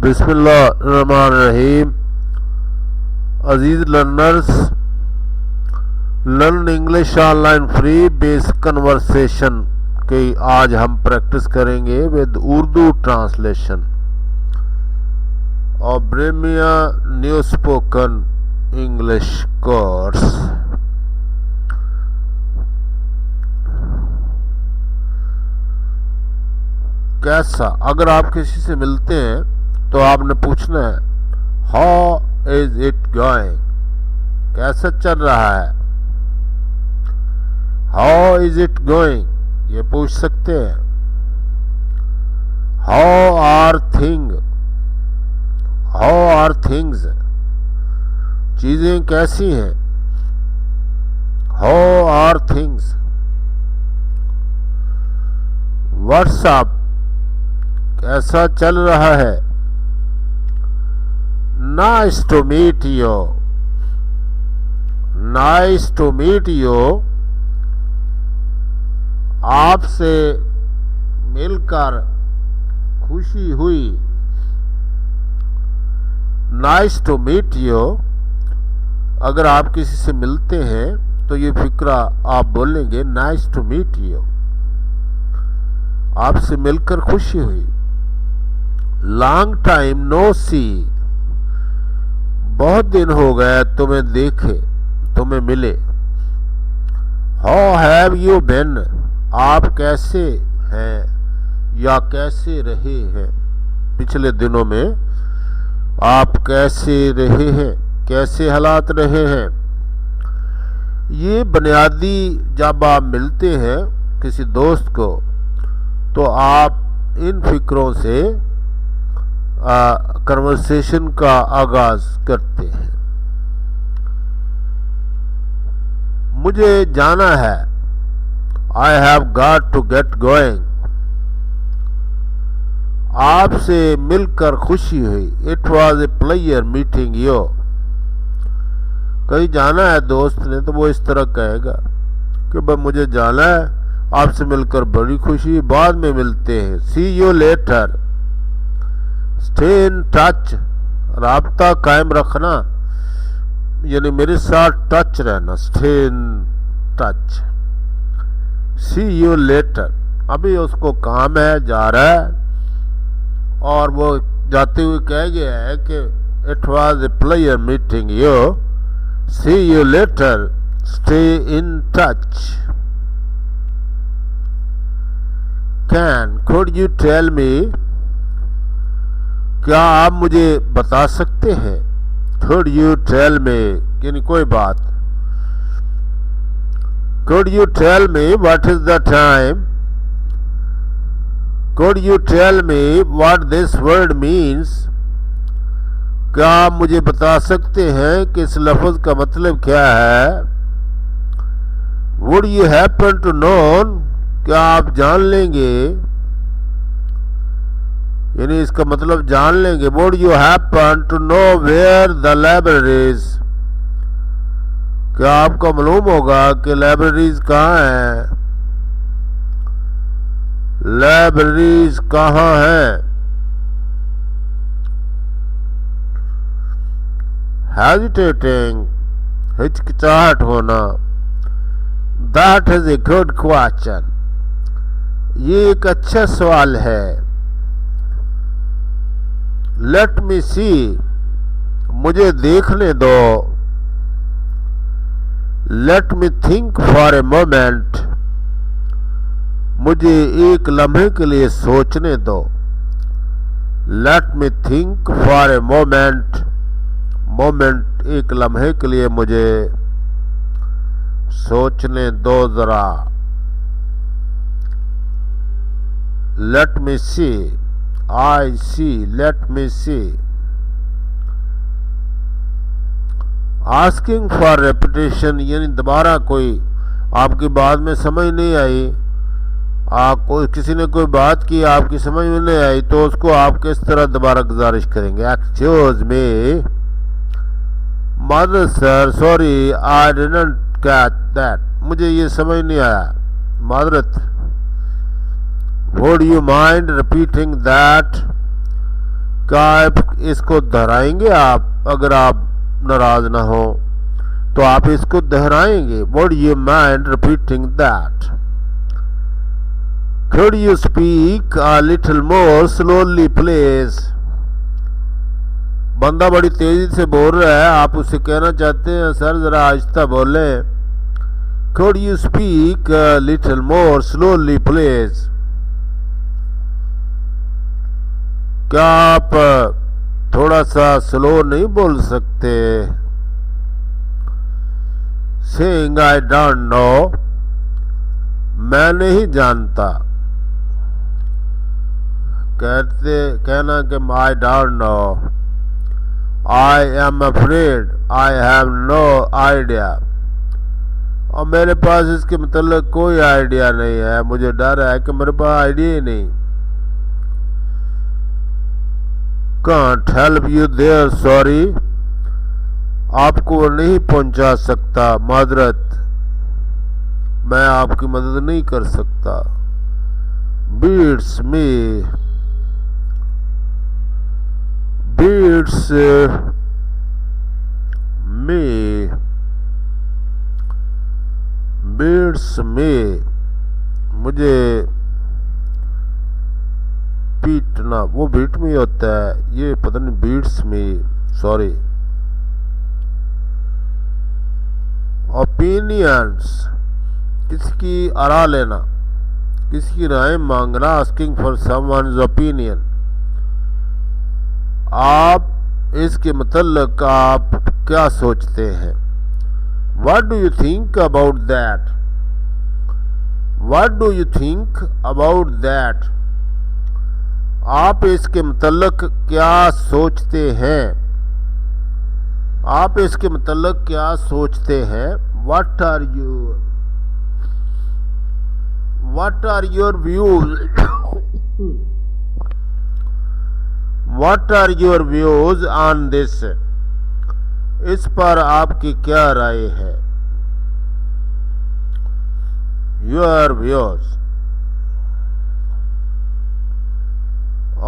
बिस्मिल्लाहिर्रहमानिर्रहीम। अजीज learners, learn English online free base conversation की आज हम प्रैक्टिस करेंगे विद उर्दू ट्रांसलेशन और ब्रेमिया न्यू स्पोकन इंग्लिश कोर्स। कैसा, अगर आप किसी से मिलते हैं तो आपने पूछना है हाउ इज इट गोइंग, कैसा चल रहा है। हाउ इज इट गोइंग ये पूछ सकते हैं। हाउ आर थिंग्स, चीजें कैसी हैं। How are things. व्हाट्सअप, कैसा चल रहा है। Nice to meet you, nice to meet you, आपसे मिलकर खुशी हुई। नाइस टू मीट यू, अगर आप किसी से मिलते हैं तो ये फिक्रा आप बोलेंगे नाइस टू मीट यू, आपसे मिलकर खुशी हुई। लॉन्ग टाइम नो सी, बहुत दिन हो गए तुम्हें देखे, तुम्हें मिले। हाउ हैव यू बीन, आप कैसे हैं या कैसे रहे हैं, पिछले दिनों में आप कैसे रहे हैं, कैसे हालात रहे हैं। ये बुनियादी, जब आप मिलते हैं किसी दोस्त को तो आप इन फिक्रों से कन्वर्सेशन का आगाज करते हैं। मुझे जाना है, I have got to get going, आपसे मिलकर खुशी हुई। It was a pleasure meeting you, कहीं जाना है दोस्त ने तो वो इस तरह कहेगा कि भाई मुझे जाना है, आपसे मिलकर बड़ी खुशी, बाद में मिलते हैं। See you later, stay in touch, राब्ता कायम रखना, यानी मेरे साथ टच रहना। Stay in touch. See you later, अभी उसको काम है, जा रहा है और वो जाते हुए कह गया है कि it was a pleasure meeting you, see you later, stay in touch. Can, could you tell me, क्या आप मुझे बता सकते हैं। कुड यू टेल मी, यानी कोई बात। Could you tell me what is the time, could you tell me what this word means, क्या आप मुझे बता सकते हैं कि इस लफ्ज का मतलब क्या है। Would you happen to know, क्या आप जान लेंगे, यानी इसका मतलब जान लेंगे। Would you happen to know where the libraries, क्या आपको मालूम होगा कि लाइब्रेरीज कहाँ हैं, लाइब्रेरीज कहाँ हैं। हेजिटेटिंग, हिचकिचाहट होना। That is a good question, ये एक अच्छा सवाल है। लेट मी सी, मुझे देखने दो। Let me think for a moment, मुझे एक लम्हे के लिए सोचने दो। Let me think for a moment, moment एक लम्हे के लिए मुझे सोचने दो जरा। Let me see, I see, let me see. Asking for repetition, यानी दोबारा कोई आपकी बात में समझ नहीं आई, आपको किसी ने कोई बात की आपकी समझ में नहीं आई तो उसको आप किस तरह दोबारा गुजारिश करेंगे। Excuse me mother sir, sorry I didn't catch that, मुझे ये समझ नहीं आया, मादरत। Would you mind repeating that? क्या आप इसको दोहराएंगे? आप अगर आप नाराज ना हो तो आप इसको दोहराएंगे? Would you mind repeating that? Could you speak a little more slowly please? बंदा बड़ी तेजी से बोल रहा है, आप उससे कहना चाहते हैं सर जरा आहिस्ता बोले। Could you speak a little more slowly please? क्या आप थोड़ा सा स्लो नहीं बोल सकते? Saying I don't know, मैं नहीं जानता। कहना कि I don't know, I am afraid, I have no idea। और मेरे पास इसके मतलब कोई आइडिया नहीं है, मुझे डर है कि मेरे पास आइडिया ही नहीं। Can't help you there, sorry। आपको नहीं पहुंचा सकता, माजरत, मैं आपकी मदद नहीं कर सकता। Beats me, beats me, beats me, मुझे पीटना, वो बीट में होता है, ये पता नहीं बीट्स में, सॉरी। ओपिनियंस, किसकी आरा लेना, किसकी राय मांगना। Asking for someone's opinion. आप इसके मतलब आप क्या सोचते हैं? What do you think about that? What do you think about that? आप इसके मतलब क्या सोचते हैं? आप इसके मतलब क्या सोचते हैं? What are your views? What are your views on this? इस पर आपकी क्या राय है? Your views,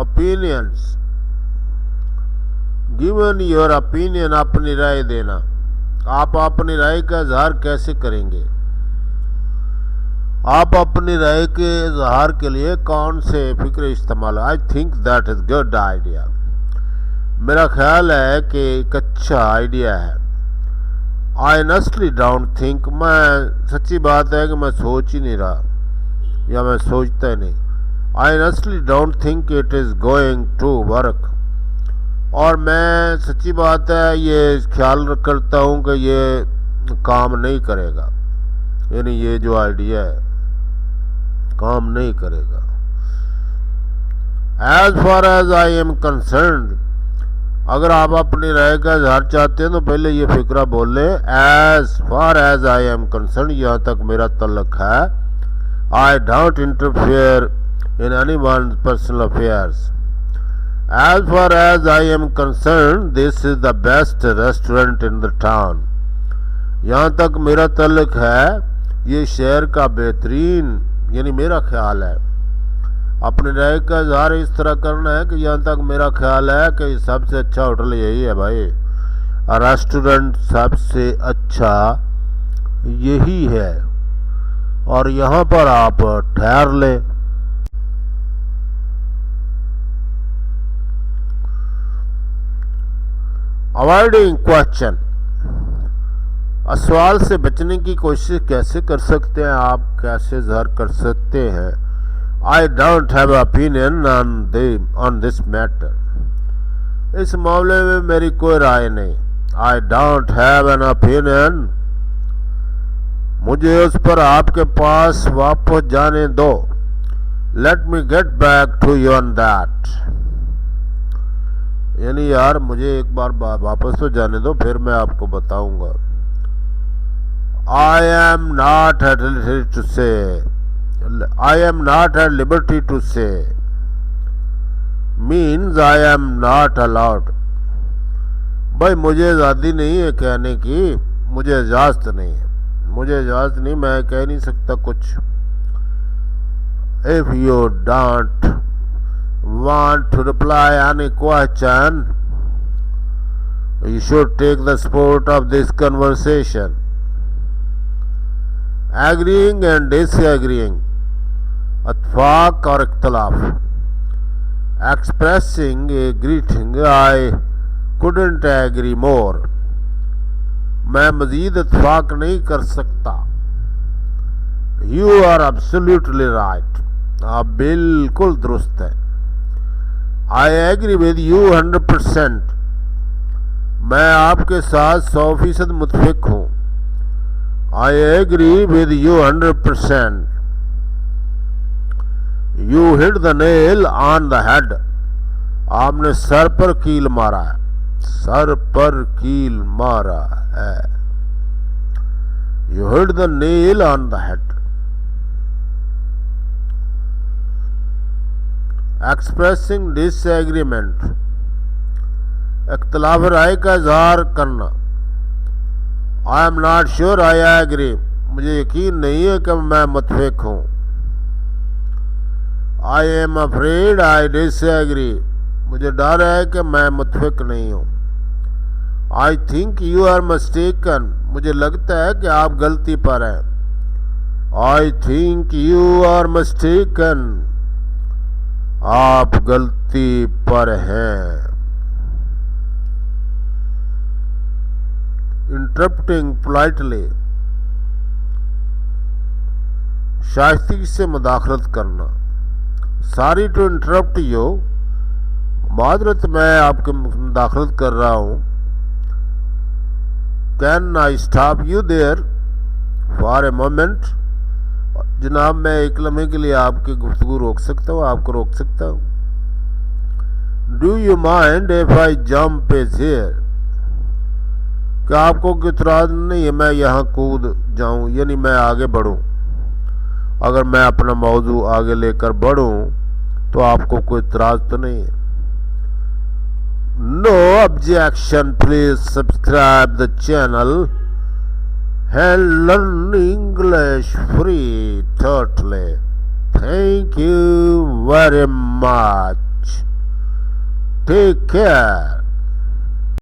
opinions, given your opinion, अपनी राय देना। आप अपनी राय का इजहार कैसे करेंगे? आप अपनी राय के इजहार के लिए कौन से फिक्र इस्तेमाल? I think that is good idea. मेरा ख्याल है कि एक अच्छा आइडिया है। आई ऑनेस्टली डोंट थिंक, मैं सच्ची बात है कि मैं सोच ही नहीं रहा, या मैं सोचता ही नहीं। I honestly don't think it is going to work. और मैं सच्ची बात है ये ख्याल करता हूँ कि ये काम नहीं करेगा, यानी ये जो आइडिया है काम नहीं करेगा। As far as I am concerned, अगर आप अपनी राय का इजहार चाहते हैं तो पहले ये फिक्रा बोल लें, as far as I am concerned, यहाँ तक मेरा तल्लक है। I don't interfere in any one personal affairs. As far as I am concerned, this is the best restaurant in the town. यहाँ तक मेरा तल्लक है, ये शहर का बेहतरीन, यानी मेरा ख्याल है। अपने राय का इजहार इस तरह करना है कि यहाँ तक मेरा ख्याल है कि सबसे अच्छा होटल यही है भाई, रेस्टोरेंट सबसे अच्छा यही है, और यहाँ पर आप ठहर लें। अवॉइडिंग क्वेश्चन, सवाल से बचने की कोशिश कैसे कर सकते हैं आप, कैसे इजहार कर सकते हैं? I don't have opinion on this matter, इस मामले में मेरी कोई राय नहीं। I don't have an opinion, मुझे उस पर आपके पास वापस जाने दो। Let me get back to you on that, यानी यार मुझे एक बार वापस तो जाने दो, फिर मैं आपको बताऊंगा। I am not at liberty to say, I am not at liberty to say means I am not allowed। भाई मुझे आज़ादी नहीं है कहने की, मुझे इजाज़त नहीं है, मुझे इजाज़त नहीं, मैं कह नहीं सकता कुछ। If you don't want to reply any question, you should take the sport of this conversation. Agreeing and disagreeing, इत्फाक और इख्तलाफ. Expressing a greeting, I couldn't agree more. मैं मजीद इत्फाक नहीं कर सकता. You are absolutely right. आप बिल्कुल दुरुस्त हैं. I agree with you 100%. मैं आपके साथ 100% मुत्फिक हूँ. I agree with you 100%. You hit the nail on the head. आपने सर पर कील मारा है. सर पर कील मारा है. You hit the nail on the head. Expressing disagreement, इख्तलाफ राय का इजहार करना. I am not sure I agree. मुझे यकीन नहीं है कि मैं मुत्फिक हूँ. I am afraid I disagree. मुझे डर है कि मैं मुत्फिक नहीं हूँ. I think you are mistaken. मुझे लगता है कि आप गलती पर हैं. I think you are mistaken. आप गलती पर हैं. Interrupting politely, शाइस्तगी से मुदाखलत करना. Sorry to interrupt you. मादरत मैं आपके मुदाखलत कर रहा हूँ. Can I stop you there for a moment? जनाब मैं एक लम्हे के लिए आपकी गुफ्तगू रोक सकता हूँ. आपको रोक सकता हूँ. Do you mind if I jump is here? क्या आपको कोई इतराज नहीं है मैं यहाँ कूद जाऊँ, यानी मैं आगे बढ़ूँ. अगर मैं अपना मौजू आगे लेकर बढ़ूँ तो आपको कोई इतराज तो नहीं है. No objection. Please subscribe the channel and learn English free totally. Thank you very much. Take care.